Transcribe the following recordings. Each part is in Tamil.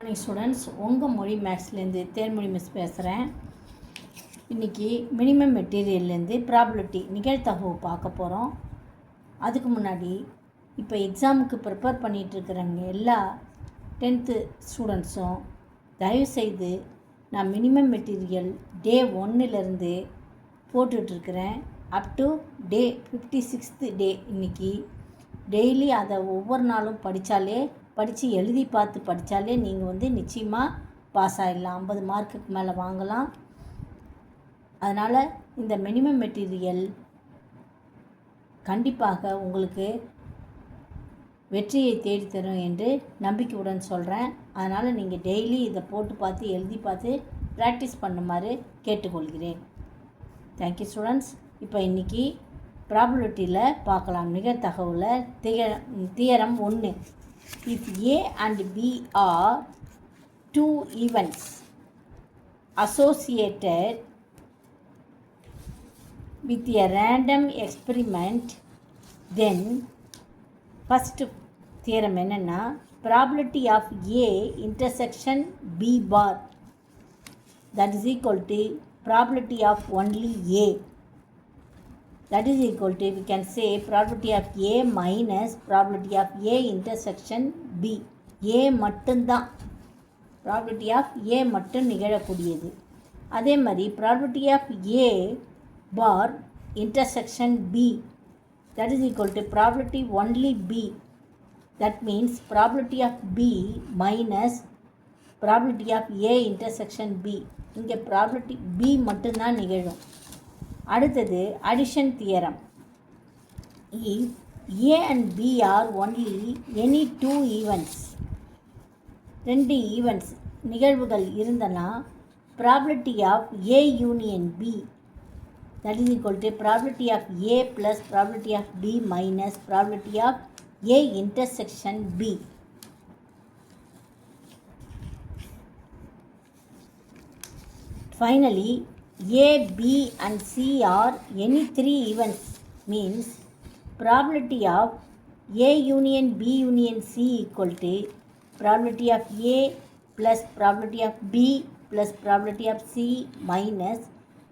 மார்னிங் ஸ்டூடெண்ட்ஸ், உங்கள் மொழி மேக்ஸ்லேருந்து தேர்மொழி மிஸ் பேசுகிறேன். இன்றைக்கி மினிமம் மெட்டீரியல்லேருந்து ப்ராபபிலிட்டி நிகழ்தகவு பார்க்க போகிறோம். அதுக்கு முன்னாடி இப்போ எக்ஸாமுக்கு ப்ரிப்பேர் பண்ணிகிட்ருக்கிறவங்க எல்லா 10th ஸ்டூடெண்ட்ஸும் தயவுசெய்து நான் மினிமம் மெட்டீரியல் டே 1லேருந்து போட்டுட்ருக்கிறேன் up to day 56th day. இன்றைக்கி டெய்லி அதை ஒவ்வொரு நாளும் படித்து எழுதி பார்த்து படித்தாலே நீங்கள் நிச்சயமாக பாஸ் ஆகிடலாம், 50 மார்க்குக்கு மேலே வாங்கலாம். அதனால் இந்த மினிமம் மெட்டீரியல் கண்டிப்பாக உங்களுக்கு வெற்றியை தேடித்தரும் என்று நம்பிக்கையுடன் சொல்கிறேன். அதனால் நீங்கள் டெய்லி இதை போட்டு பார்த்து எழுதி பார்த்து ப்ராக்டிஸ் பண்ணுமாறு கேட்டுக்கொள்கிறேன். Thank you students. இப்போ இன்றைக்கி ப்ராபபிலிட்டியில் பார்க்கலாம். நிகழ்தகவில் theorem 1. If A and B are two events associated with a random experiment, then first theorem என்னன்னா probability of A intersection B bar that is equal to probability of only A. That is equal to, we can say, probability of A minus probability of A intersection B. A மட்டும்தான், probability of A மட்டும் நிகழக்கூடியது. அதே மாதிரி probability of A bar intersection B, that is equal to probability only B. That means probability of B minus probability of A intersection B. இங்கே probability B மட்டும்தான் நிகழும். அடுத்தது addition theorem. If A and B are only any two events, ரெண்டு ஈவெண்ட்ஸ் நிகழ்வுகள் இருந்தனா probability of A union B, that is equal to probability of A plus probability of B minus probability of A intersection B. Finally, A, B and C are any three events, means probability of A union B union C equal to probability of A plus probability of B plus probability of C minus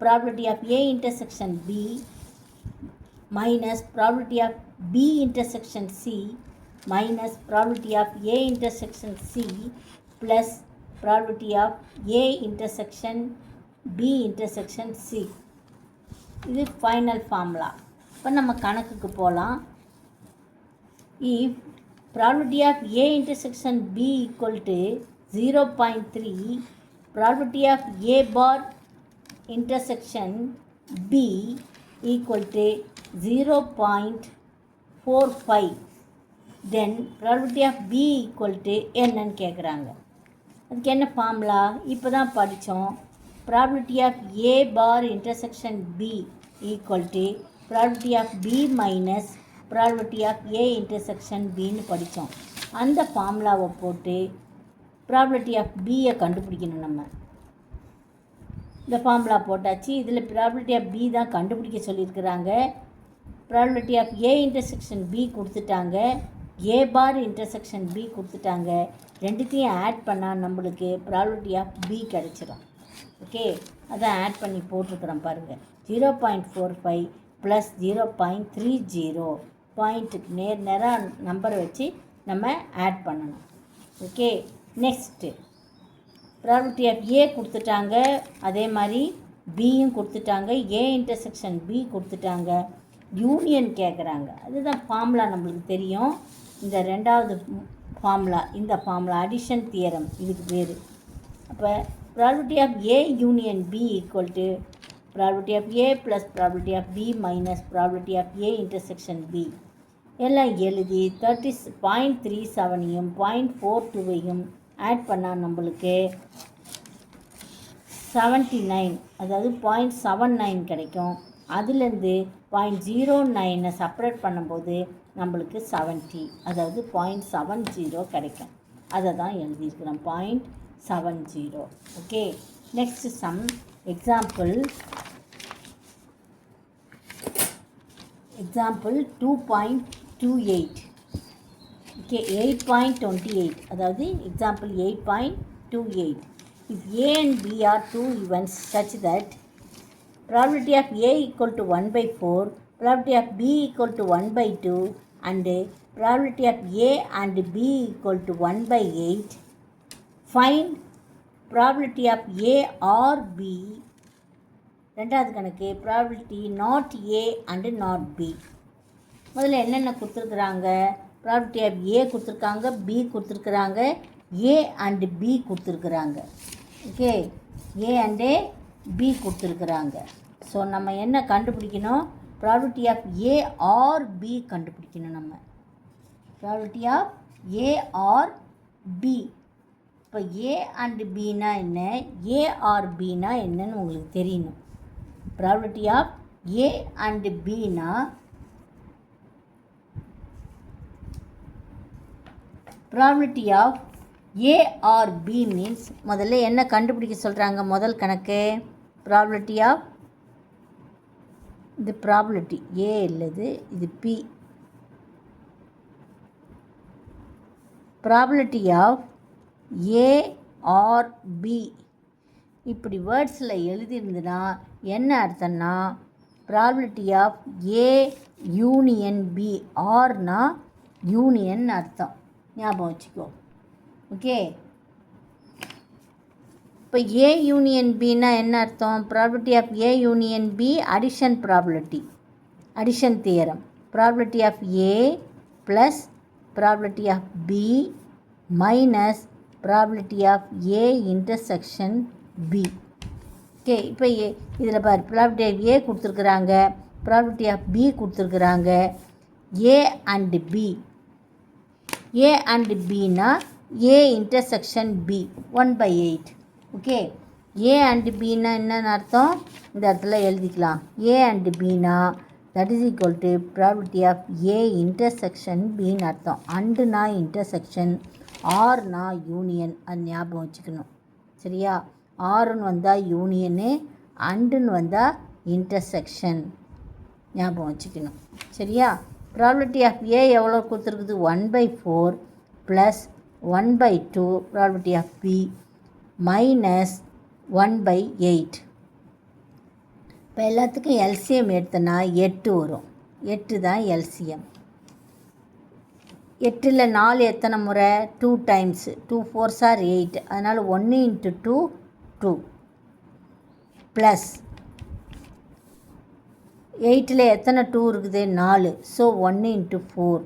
probability of A intersection B minus probability of B intersection C minus probability of A intersection C plus probability of A intersection B intersection C. இது ஃபைனல் ஃபார்முலா. இப்போ நம்ம கணக்குக்கு போகலாம். If probability of A intersection B equal to 0.3, probability of A bar intersection B equal to 0.45, then probability of B equal to என்னன்னு கேட்குறாங்க. அதுக்கு என்ன ஃபார்முலா இப்போ தான் படித்தோம். probability of A bar intersection B equal to probability of B minus probability of A intersection Bன்னு படித்தோம். அந்த ஃபார்முலாவை போட்டு probability of Bயை கண்டுபிடிக்கணும். நம்ம இந்த ஃபார்முலா போட்டாச்சு. இதில் probability of B தான் கண்டுபிடிக்க சொல்லியிருக்கிறாங்க. probability of A intersection B கொடுத்துட்டாங்க, A bar intersection B கொடுத்துட்டாங்க. ரெண்டுத்தையும் ஆட் பண்ணால் நம்மளுக்கு probability of B கிடச்சிரும். ஓகே, அதான் ஆட் பண்ணி போட்டிருக்கிறோம் பாருங்கள். 0.45 ப்ளஸ் 0.30 பாயிண்ட்டுக்கு நேராக நம்பரை வச்சு நம்ம ஆட் பண்ணணும். ஓகே, நெக்ஸ்ட்டு ப்ராபபிலிட்டி ஆஃப் ஏ கொடுத்துட்டாங்க, அதே மாதிரி பியும் கொடுத்துட்டாங்க, ஏ இன்டர்செக்ஷன் பி கொடுத்துட்டாங்க, யூனியன் கேட்குறாங்க. அதுதான் ஃபார்முலா நம்மளுக்கு தெரியும். இந்த ரெண்டாவது ஃபார்முலா, இந்த ஃபார்முலா அடிஷன் தியரம் இதுக்கு பேர். அப்போ probability of A union B equal to probability of A plus probability of B minus probability of A intersection B. எல்லாம் எழுதி 0.37யும் 0.42யும் ஆட் பண்ணால் நம்மளுக்கு 79, அதாவது 0.79 கிடைக்கும். அதுலேருந்து 0.09 செப்பரேட் பண்ணும்போது நம்மளுக்கு 70, அதாவது 0.70 கிடைக்கும். அதை தான் எழுதியிருக்கிறோம், 0.70. Okay, next sum. Example 2.28. Okay 8.28 அதாவது example 8.28 if A and B are two events such that probability of A equal to 1 by 4, probability of B equal to 1 by 2 and probability of A and B equal to 1 by 8, find probability of A or B. ரெண்டாவது கணக்கு probability not A and not B. முதல்ல என்னென்ன கொடுத்துருக்குறாங்க, ப்ராபர்ட்டி ஆஃப் ஏ கொடுத்துருக்காங்க, பி கொடுத்துருக்குறாங்க, ஏ அண்டு பி கொடுத்துருக்குறாங்க. ஓகே, ஏ அண்டு பி கொடுத்துருக்குறாங்க. ஸோ நம்ம என்ன கண்டுபிடிக்கணும், property of A or B கண்டுபிடிக்கணும். நம்ம property of A or B. இப்போ ஏ அண்டு பின்னா என்ன, ஏ ஆர் பின்னா என்னன்னு உங்களுக்கு தெரியணும். ப்ராபர்ட்டி ஆஃப் ஏ அண்டு பின்னா probability of A or B means முதல்ல என்ன கண்டுபிடிக்க சொல்கிறாங்க, முதல் கணக்கு probability of இது probability A இல்லது இது P. probability of A or B இப்படி வேர்ட்ஸில் எழுதியிருந்துன்னா என்ன அர்த்தம்னா probability of A union B, ஆர்னா யூனியன் அர்த்தம், ஞாபகம் வச்சுக்கோ. ஓகே, இப்போ ஏ யூனியன் பின்னா என்ன அர்த்தம், probability of A union B addition probability, addition theorem. Probability of A plus probability of B minus probability of A intersection B. Okay, இப்போ இதில் பாரு, ப்ராபபிலிட்டி ஆஃப் ஏ கொடுத்துருக்குறாங்க, ப்ராபபிலிட்டி ஆஃப் பி கொடுத்துருக்குறாங்க. A and B, A and B na A intersection B 1/8. Okay, A and B na என்ன அர்த்தம், இந்த இடத்துல எழுதிக்கலாம். A and B na that is equal to probability of A intersection B ன்னு அர்த்தம். and na intersection, or na union, அது ஞாபகம் வச்சுக்கணும். சரியா, ஆர்னு வந்தால் யூனியனு, அண்டுன்னு வந்தால் இன்டர்செக்ஷன், ஞாபகம் வச்சுக்கணும். சரியா, ப்ராபபிலிட்டி ஆஃப் ஏ எவ்வளோ கொடுத்துருக்குது, 1/4 plus 1/2 probability of B minus 1/8. இப்போ எல்லாத்துக்கும் எல்சிஎம் எடுத்தனா 8 வரும். 8 தான் எல்சிஎம். 8ல் 4 எத்தனை முறை, 2 டைம்ஸு, 2 4s are 8, அதனால் 1 × 2 2 ப்ளஸ் 8ல் எத்தனை 2 இருக்குது, 4, ஸோ 1 × 4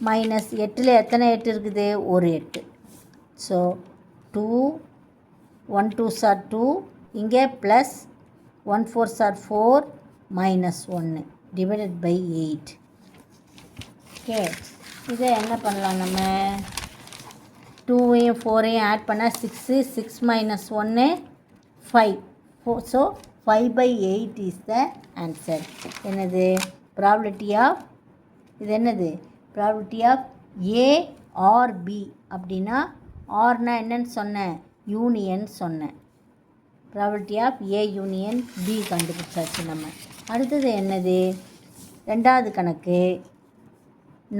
மைனஸ் 8ல் எத்தனை 8 இருக்குது, ஒரு 8, ஸோ 2 1 2s are 2, இங்கே plus 1 4s are 4 minus 1 divided by 8. ஓகே, இதை என்ன பண்ணலாம், நம்ம 2ஐயும் 4ஐயும் ஆட் பண்ணால் 6, 6 minus 1 5, so 5/8 is the answer. என்னது, ப்ராபபிலிட்டி ஆஃப், இது என்னது, probability of A or B. அப்படின்னா ஆர்னா என்னன்னு சொன்னேன், யூனியன் சொன்னேன். Probability of A union B கண்டுபிடிச்சாச்சு நம்ம. அடுத்தது என்னது, ரெண்டாவது கணக்கு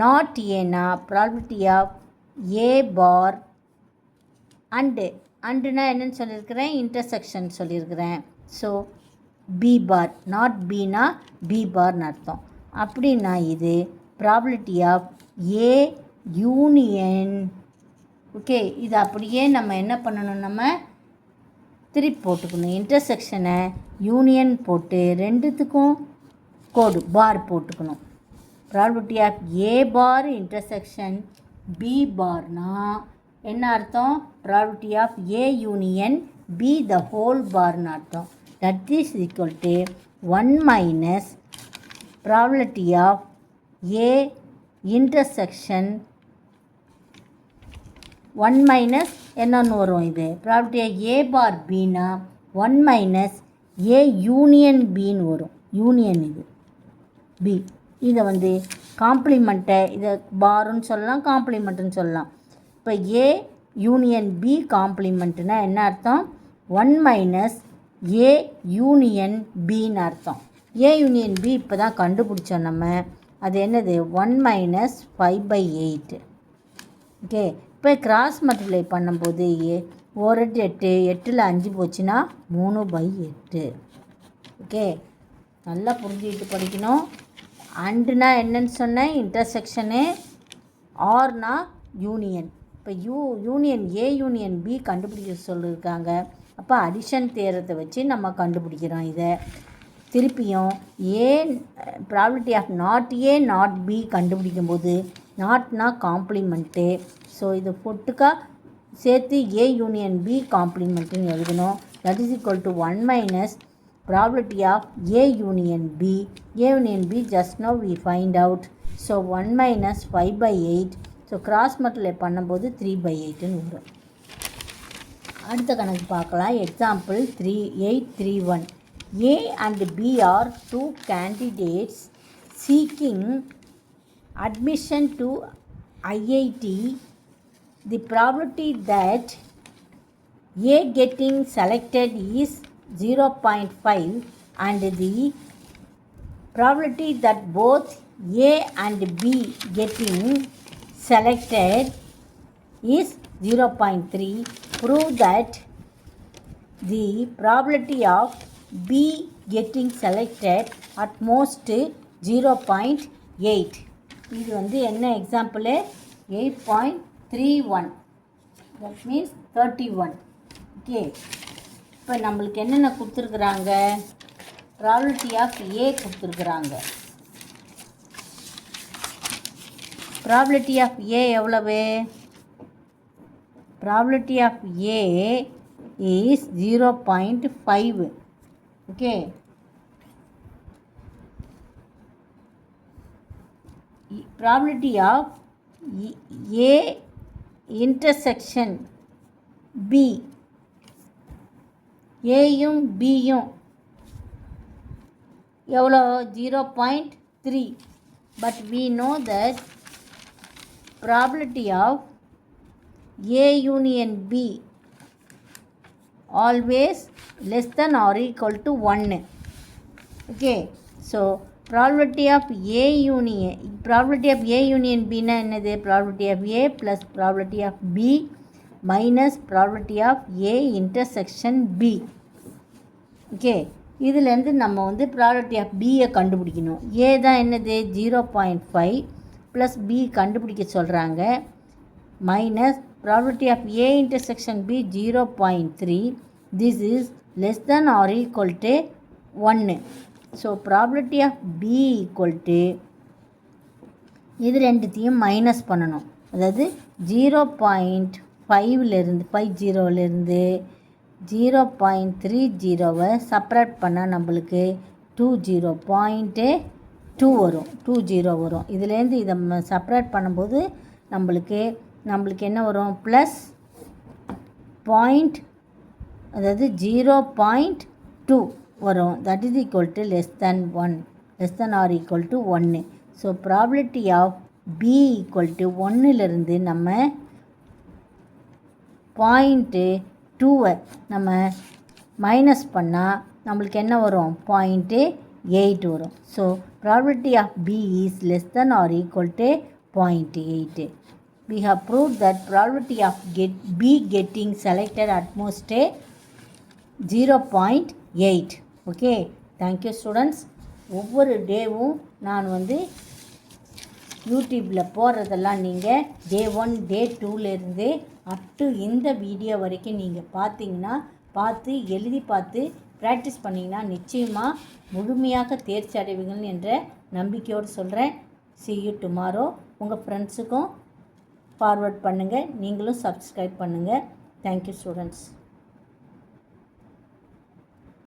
நாட் ஏனா ப்ராபபிலிட்டி ஆஃப் ஏ பார் அண்டுனா என்னன்னு சொல்லியிருக்கிறேன், இன்டர்செக்ஷன் சொல்லியிருக்கிறேன். ஸோ பி பார், நாட் பினா பி பார்னு அர்த்தம். அப்படின்னா இது probability of A union. Okay, இது அப்படியே நம்ம என்ன பண்ணணும், நம்ம திருப்பி போட்டுக்கணும். இன்டர்செக்ஷனை யூனியன் போட்டு ரெண்டுத்துக்கும் கோடு பார் போட்டுக்கணும். Probability of A bar intersection B பார்னா என்ன அர்த்தம், probability of A union B the whole பார்னு அர்த்தம். that is equal to 1 minus probability of A intersection 1 minus என்னன்னு வரும், இது probability of A bar B னா 1 minus A union B ன்னு வரும். யூனியன் இது B. இதை வந்து காம்ப்ளிமெண்ட்டை, இதை பாருன்னு சொல்லலாம், காம்ப்ளிமெண்ட்டுன்னு சொல்லலாம். இப்போ A யூனியன் B காம்ப்ளிமெண்ட்டுனா என்ன அர்த்தம், 1 minus ஏ யூனியன் பின்னு அர்த்தம். ஏ யூனியன் பி இப்போ தான் கண்டுபிடிச்சோம் நம்ம. அது என்னது 1 மைனஸ் 5/8. ஓகே, இப்போ கிராஸ் மல்டிப்ளை பண்ணும்போது 1 8 8ல் 5 போச்சுன்னா 3/8. ஓகே, நல்லா புரிஞ்சுக்கிட்டு படிக்கணும். அண்டுனா என்னன்னு சொன்னேன், இன்டர்செக்ஷனு. ஆர்னா யூனியன். இப்போ யூனியன் ஏ யூனியன் பி கண்டுபிடிக்க சொல்லியிருக்காங்க. அப்போ அடிஷன் தேரத்தை வச்சு நம்ம கண்டுபிடிக்கிறோம். இதை திருப்பியும் probability of not A not B கண்டுபிடிக்கும் போது நாட்னா காம்ப்ளிமெண்ட்டு. ஸோ இதை பொட்டுக்கா சேர்த்து ஏ யூனியன் பி காம்ப்ளிமெண்ட்டுன்னு எழுதணும். That is equal to 1 minus probability of A union B. A union B just now we find out. So 1 minus 5/8. So cross multiply பண்ணும்போது 3/8ன்னு வரும். அடுத்த கணக்கு பார்க்கலாம். Example 831. A and B are two candidates seeking admission to IIT. The probability that A getting selected is 0.5 and the probability that both A and B getting selected is 0.3. Prove that the probability of B getting selected at most 0.8. இது வந்து என்ன எக்ஸாம்பிள்? 8.31. that means 31. ஓகே, இப்போ நம்மளுக்கு என்னென்ன கொடுத்துருக்குறாங்க? ப்ராபபிலிட்டி ஆஃப் ஏ கொடுத்துருக்குறாங்க. ப்ராபபிலிட்டி ஆஃப் ஏ எவ்வளவு? Probability of A is 0.5. Okay, probability of A intersection B, ஏயும் பியும் எவ்வளோ? 0.3. But we know that probability of A union B always less than or equal to 1. Okay, so probability of A union B னா என்னது? probability of A plus probability of B minus probability of A intersection B. Okay, இதிலேருந்து நம்ம வந்து ப்ராபபிலிட்டி ஆஃப் பியை கண்டுபிடிக்கணும். ஏ தான் என்னது? 0.5 ப்ளஸ் பி கண்டுபிடிக்க சொல்கிறாங்க. Minus probability of A intersection B 0.3. This is less than or equal to 1. So probability of B equal to இது ரெண்டுத்தையும் மைனஸ் பண்ணணும். அதாவது 0.5லேருந்து 50லேருந்து 0.30வை செப்பரேட் பண்ணால் நம்மளுக்கு 20.2 வரும். 20 வரும். இதுலேருந்து இதை செப்பரேட் பண்ணும்போது நம்மளுக்கு என்ன வரும்? ப்ளஸ் அதாவது 0.2 வரும். That is equal to less than 1, less than or equal to 1. So probability of B equal to 1லேருந்து நம்ம 0.2வை நம்ம மைனஸ் பண்ணால் நம்மளுக்கு என்ன வரும்? 0.8 வரும். So probability of B is less than or equal to 0.8. we have proved that probability of B getting selected at most 0.8. okay, thank you students. ஒவ்வொரு டேவும் நான் வந்து யூடியூப்பில் போடுறதெல்லாம் நீங்கள் டே 1 டே 2லேருந்து அப் டு இந்த வீடியோ வரைக்கும் நீங்கள் பார்த்தீங்கன்னா எழுதி பார்த்து ப்ராக்டிஸ் பண்ணிங்கன்னா நிச்சயமாக முழுமையாக தேர்ச்சி அடைவீர்கள் என்ற நம்பிக்கையோடு சொல்கிறேன். see you tomorrow. உங்கள் ஃப்ரெண்ட்ஸுக்கும் ஃபார்வர்ட் பண்ணுங்கள். நீங்களும் சப்ஸ்கிரைப் பண்ணுங்கள். Thank you students.